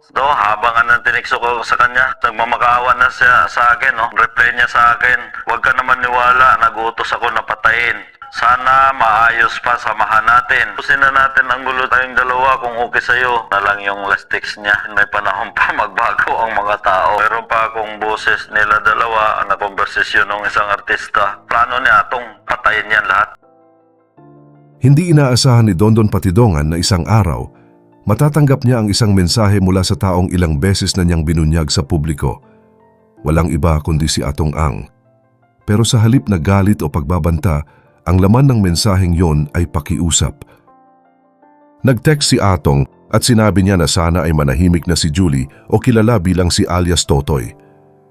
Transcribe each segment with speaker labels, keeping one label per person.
Speaker 1: So, habang tinekso ko sa kanya, nagmamakaawa na siya sa akin, no? Reply niya sa akin, huwag ka naman niwala, nagutos ako na patayin. Sana maayos pa, samahan natin. Pusin na natin ang gulo tayong dalawa kung okay sa'yo. Na lang yung last text niya. May panahon pa magbago ang mga tao. Meron pa akong boses nila dalawa, ang nakonversasyon ng isang artista. Plano niya itong patayin yan lahat.
Speaker 2: Hindi inaasahan ni Dondon Patidongan na isang araw, matatanggap niya ang isang mensahe mula sa taong ilang beses na niyang binunyag sa publiko. Walang iba kundi si Atong Ang. Pero sa halip na galit o pagbabanta, ang laman ng mensaheng yon ay pakiusap. Nag-text si Atong at sinabi niya na sana ay manahimik na si Julie o kilala bilang si alias Totoy.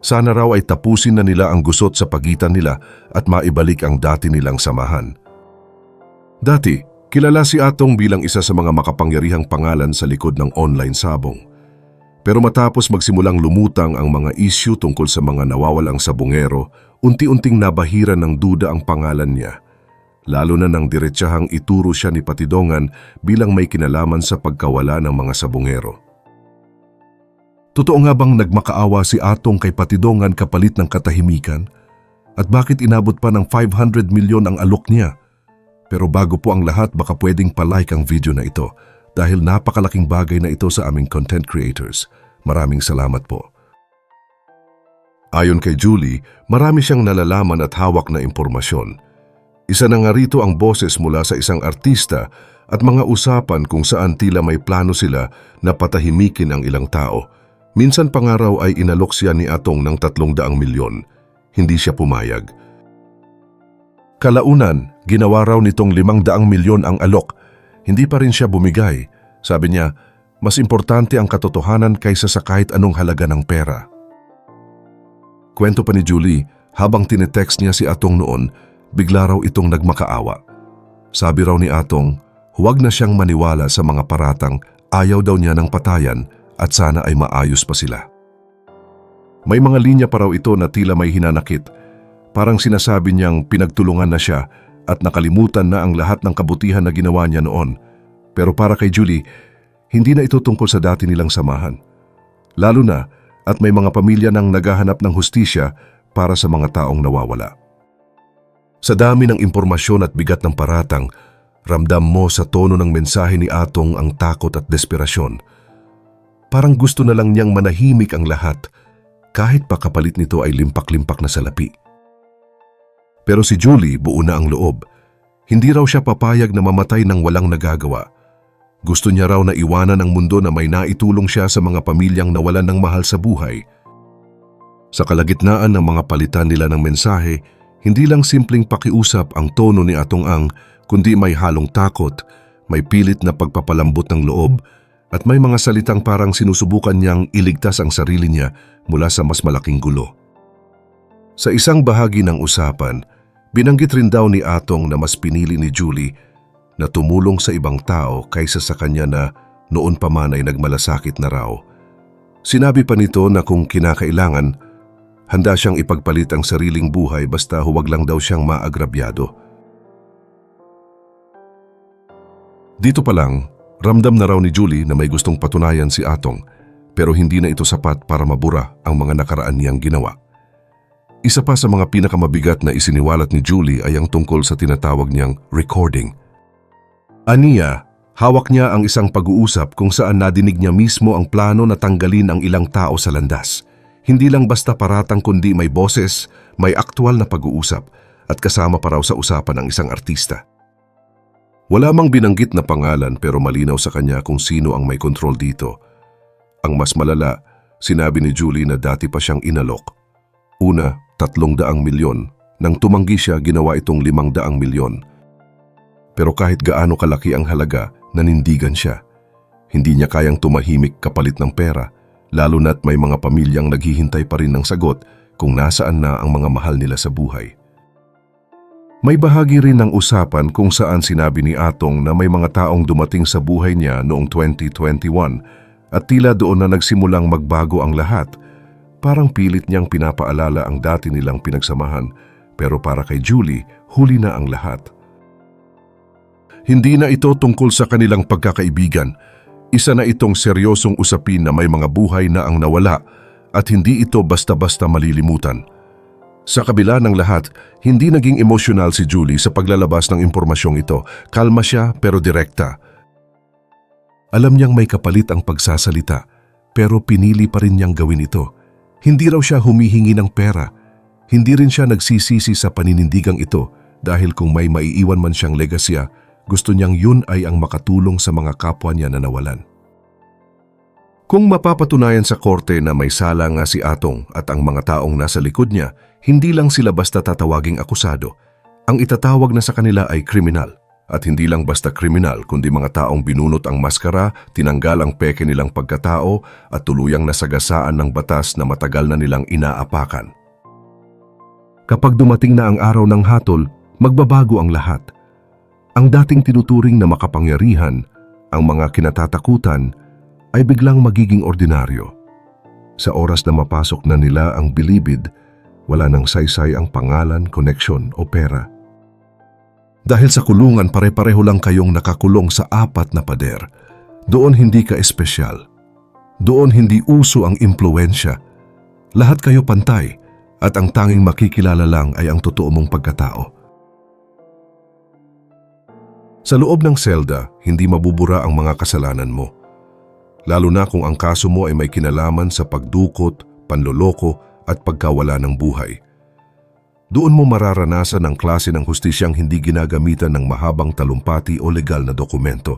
Speaker 2: Sana raw ay tapusin na nila ang gusot sa pagitan nila at maibalik ang dati nilang samahan. Dati, kilala si Atong bilang isa sa mga makapangyarihang pangalan sa likod ng online sabong. Pero matapos magsimulang lumutang ang mga issue tungkol sa mga nawawalang sabongero, unti-unting nabahiran ng duda ang pangalan niya. Lalo na nang diretsahang ituro siya ni Patidongan bilang may kinalaman sa pagkawala ng mga sabongero. Totoo nga bang nagmakaawa si Atong kay Patidongan kapalit ng katahimikan? At bakit inabot pa ng 500 milyon ang alok niya? Pero bago po ang lahat, baka pwedeng palike ang video na ito dahil napakalaking bagay na ito sa aming content creators. Maraming salamat po. Ayon kay Julie, marami siyang nalalaman at hawak na impormasyon. Isa na nga rito ang boses mula sa isang artista at mga usapan kung saan tila may plano sila na patahimikin ang ilang tao. Minsan pa nga raw ay inalok siya ni Atong ng 300 milyon. Hindi siya pumayag. Kalaunan, ginawa raw nitong 500 milyon ang alok. Hindi pa rin siya bumigay. Sabi niya, mas importante ang katotohanan kaysa sa kahit anong halaga ng pera. Kwento pa ni Julie, habang tinetext niya si Atong noon, bigla raw itong nagmakaawa. Sabi raw ni Atong, huwag na siyang maniwala sa mga paratang, ayaw daw niya ng patayan at sana ay maayos pa sila. May mga linya pa raw ito na tila may hinanakit. Parang sinasabi niyang pinagtulungan na siya at nakalimutan na ang lahat ng kabutihan na ginawa niya noon. Pero para kay Julie, hindi na ito tungkol sa dati nilang samahan. Lalo na at may mga pamilya nang naghahanap ng hustisya para sa mga taong nawawala. Sa dami ng impormasyon at bigat ng paratang, ramdam mo sa tono ng mensahe ni Atong ang takot at desperasyon. Parang gusto na lang niyang manahimik ang lahat, kahit pa kapalit nito ay limpak-limpak na salapi. Pero si Julie buo na ang loob. Hindi raw siya papayag na mamatay ng walang nagagawa. Gusto niya raw na iwanan ang mundo na may naitulong siya sa mga pamilyang nawalan ng mahal sa buhay. Sa kalagitnaan ng mga palitan nila ng mensahe, hindi lang simpleng pakiusap ang tono ni Atong Ang, kundi may halong takot, may pilit na pagpapalambot ng loob, at may mga salitang parang sinusubukan niyang iligtas ang sarili niya mula sa mas malaking gulo. Sa isang bahagi ng usapan, binanggit rin daw ni Atong na mas pinili ni Julie na tumulong sa ibang tao kaysa sa kanya na noon pa man ay nagmalasakit na raw. Sinabi pa nito na kung kinakailangan, handa siyang ipagpalit ang sariling buhay basta huwag lang daw siyang maagrabyado. Dito pa lang, ramdam na raw ni Julie na may gustong patunayan si Atong, pero hindi na ito sapat para mabura ang mga nakaraan niyang ginawa. Isa pa sa mga pinakamabigat na isiniwalat ni Julie ay ang tungkol sa tinatawag niyang recording. Aniya, hawak niya ang isang pag-uusap kung saan nadinig niya mismo ang plano na tanggalin ang ilang tao sa landas. Hindi lang basta paratang kundi may boses, may aktwal na pag-uusap at kasama pa raw sa usapan ang isang artista. Wala mang binanggit na pangalan pero malinaw sa kanya kung sino ang may kontrol dito. Ang mas malala, sinabi ni Julie na dati pa siyang inalok. Una, 300 milyon. Nang tumanggi siya, ginawa itong 500 milyon. Pero kahit gaano kalaki ang halaga, nanindigan siya. Hindi niya kayang tumahimik kapalit ng pera. Lalo na't may mga pamilyang naghihintay pa rin ng sagot kung nasaan na ang mga mahal nila sa buhay. May bahagi rin ng usapan kung saan sinabi ni Atong na may mga taong dumating sa buhay niya noong 2021 at tila doon na nagsimulang magbago ang lahat. Parang pilit niyang pinapaalala ang dati nilang pinagsamahan, pero para kay Julie, huli na ang lahat. Hindi na ito tungkol sa kanilang pagkakaibigan. Isa na itong seryosong usapin na may mga buhay na ang nawala at hindi ito basta-basta malilimutan. Sa kabila ng lahat, hindi naging emosyonal si Julie sa paglalabas ng impormasyong ito. Kalma siya pero direkta. Alam niyang may kapalit ang pagsasalita, pero pinili pa rin niyang gawin ito. Hindi raw siya humihingi ng pera. Hindi rin siya nagsisisi sa paninindigang ito dahil kung may maiiwan man siyang legasya, gusto niyang yun ay ang makatulong sa mga kapwa niya na nawalan. Kung mapapatunayan sa korte na may sala nga si Atong at ang mga taong nasa likod niya, hindi lang sila basta tatawaging akusado. Ang itatawag na sa kanila ay kriminal. At hindi lang basta kriminal kundi mga taong binunot ang maskara, tinanggal ang peke nilang pagkatao at tuluyang nasagasaan ng batas na matagal na nilang inaapakan. Kapag dumating na ang araw ng hatol, magbabago ang lahat. Ang dating tinuturing na makapangyarihan, ang mga kinatatakutan, ay biglang magiging ordinaryo. Sa oras na mapasok na nila ang bilibid, wala nang saysay ang pangalan, koneksyon o pera. Dahil sa kulungan, pare-pareho lang kayong nakakulong sa 4 na pader. Doon hindi ka espesyal. Doon hindi uso ang impluwensya. Lahat kayo pantay at ang tanging makikilala lang ay ang totoo mong pagkatao. Sa loob ng selda, hindi mabubura ang mga kasalanan mo. Lalo na kung ang kaso mo ay may kinalaman sa pagdukot, panloloko at pagkawala ng buhay. Doon mo mararanasan ang klase ng hustisyang hindi ginagamitan ng mahabang talumpati o legal na dokumento.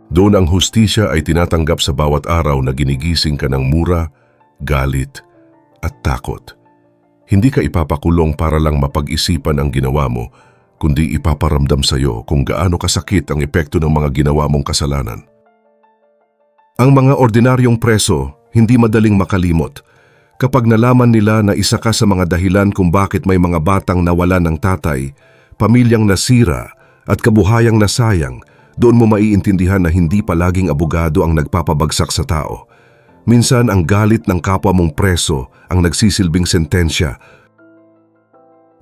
Speaker 2: Doon ang hustisya ay tinatanggap sa bawat araw na ginigising ka ng mura, galit at takot. Hindi ka ipapakulong para lang mapag-isipan ang ginawa mo, kundi ipaparamdam sa iyo kung gaano kasakit ang epekto ng mga ginawa mong kasalanan. Ang mga ordinaryong preso hindi madaling makalimot. Kapag nalaman nila na isa ka sa mga dahilan kung bakit may mga batang nawalan ng tatay, pamilyang nasira at kabuhayang nasayang, doon mo maiintindihan na hindi palaging abogado ang nagpapabagsak sa tao. Minsan ang galit ng kapwa mong preso ang nagsisilbing sentensya.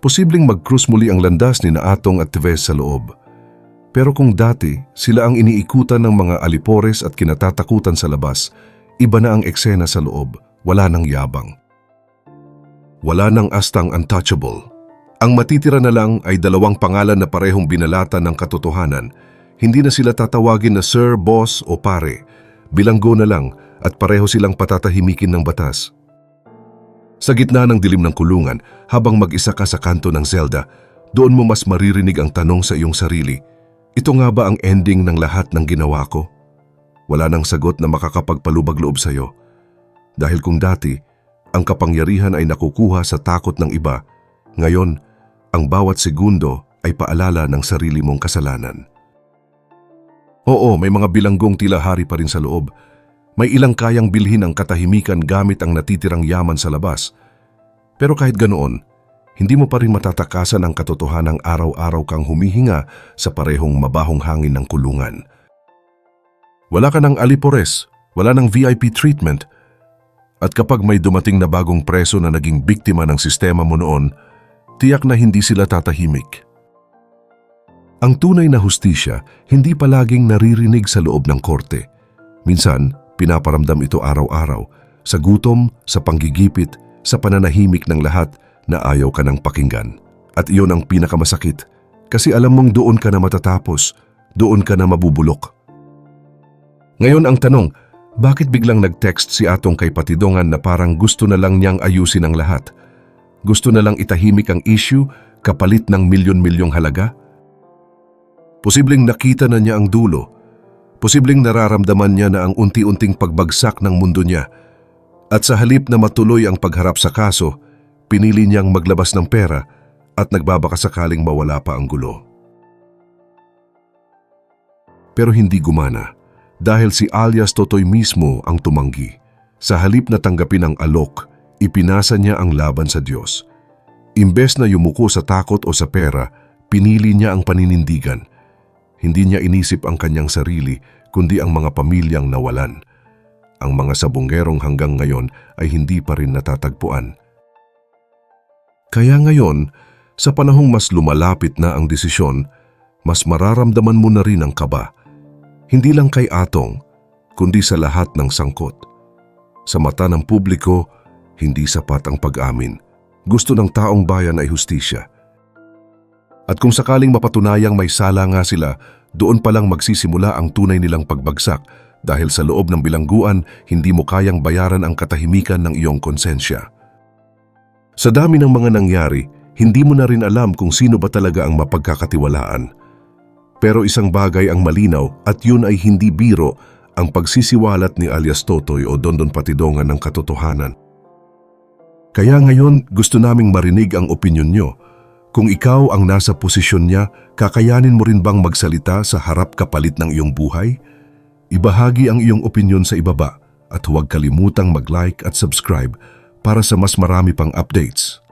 Speaker 2: Posibleng mag-cruise muli ang landas ni Atong at Tevez sa loob. Pero kung dati sila ang iniikutan ng mga alipores at kinatatakutan sa labas, iba na ang eksena sa loob. Wala nang yabang. Wala nang astang untouchable. Ang matitira na lang ay 2 pangalan na parehong binalatan ng katotohanan. Hindi na sila tatawagin na sir, boss o pare. Bilanggo na lang at pareho silang patatahimikin ng batas. Sa gitna ng dilim ng kulungan, habang mag-isa ka sa kanto ng selda, doon mo mas maririnig ang tanong sa iyong sarili, ito nga ba ang ending ng lahat ng ginawa ko? Wala nang sagot na makakapagpalubag loob sa iyo. Dahil kung dati, ang kapangyarihan ay nakukuha sa takot ng iba, ngayon, ang bawat segundo ay paalala ng sarili mong kasalanan. Oo, may mga bilanggong tila hari pa rin sa loob. May ilang kayang bilhin ang katahimikan gamit ang natitirang yaman sa labas. Pero kahit ganoon, hindi mo pa rin matatakasan ang katotohanang araw-araw kang humihinga sa parehong mabahong hangin ng kulungan. Wala ka ng alipores, wala ng VIP treatment, at kapag may dumating na bagong preso na naging biktima ng sistema mo noon, tiyak na hindi sila tatahimik. Ang tunay na hustisya hindi palaging naririnig sa loob ng korte. Minsan, pinaparamdam ito araw-araw, sa gutom, sa panggigipit, sa pananahimik ng lahat na ayaw ka ng pakinggan. At iyon ang pinakamasakit, kasi alam mong doon ka na matatapos, doon ka na mabubulok. Ngayon ang tanong, bakit biglang nag-text si Atong kay Patidongan na parang gusto na lang niyang ayusin ang lahat? Gusto na lang itahimik ang issue kapalit ng milyon-milyong halaga? Posibleng nakita na niya ang dulo. Posibleng nararamdaman niya na ang unti-unting pagbagsak ng mundo niya. At sa halip na matuloy ang pagharap sa kaso, pinili niyang maglabas ng pera at nagbabakasakaling mawala pa ang gulo. Pero hindi gumana. Dahil si alias Totoy mismo ang tumanggi. Sa halip na tanggapin ang alok, ipinasa niya ang laban sa Diyos. Imbes na yumuko sa takot o sa pera, pinili niya ang paninindigan. Hindi niya inisip ang kanyang sarili, kundi ang mga pamilyang nawalan. Ang mga sabonggerong hanggang ngayon ay hindi pa rin natatagpuan. Kaya ngayon, sa panahong mas lumalapit na ang desisyon, mas mararamdaman mo na rin ang kaba. Hindi lang kay Atong, kundi sa lahat ng sangkot. Sa mata ng publiko, hindi sapat ang pag-amin. Gusto ng taong bayan ay hustisya. At kung sakaling mapatunayang may sala nga sila, doon palang magsisimula ang tunay nilang pagbagsak dahil sa loob ng bilangguan, hindi mo kayang bayaran ang katahimikan ng iyong konsensya. Sa dami ng mga nangyari, hindi mo na rin alam kung sino ba talaga ang mapagkakatiwalaan. Pero isang bagay ang malinaw at yun ay hindi biro ang pagsisiwalat ni alias Totoy o Dondon Patidongan ng katotohanan. Kaya ngayon gusto naming marinig ang opinyon nyo. Kung ikaw ang nasa posisyon niya, kakayanin mo rin bang magsalita sa harap kapalit ng iyong buhay? Ibahagi ang iyong opinyon sa ibaba at huwag kalimutang mag-like at subscribe para sa mas marami pang updates.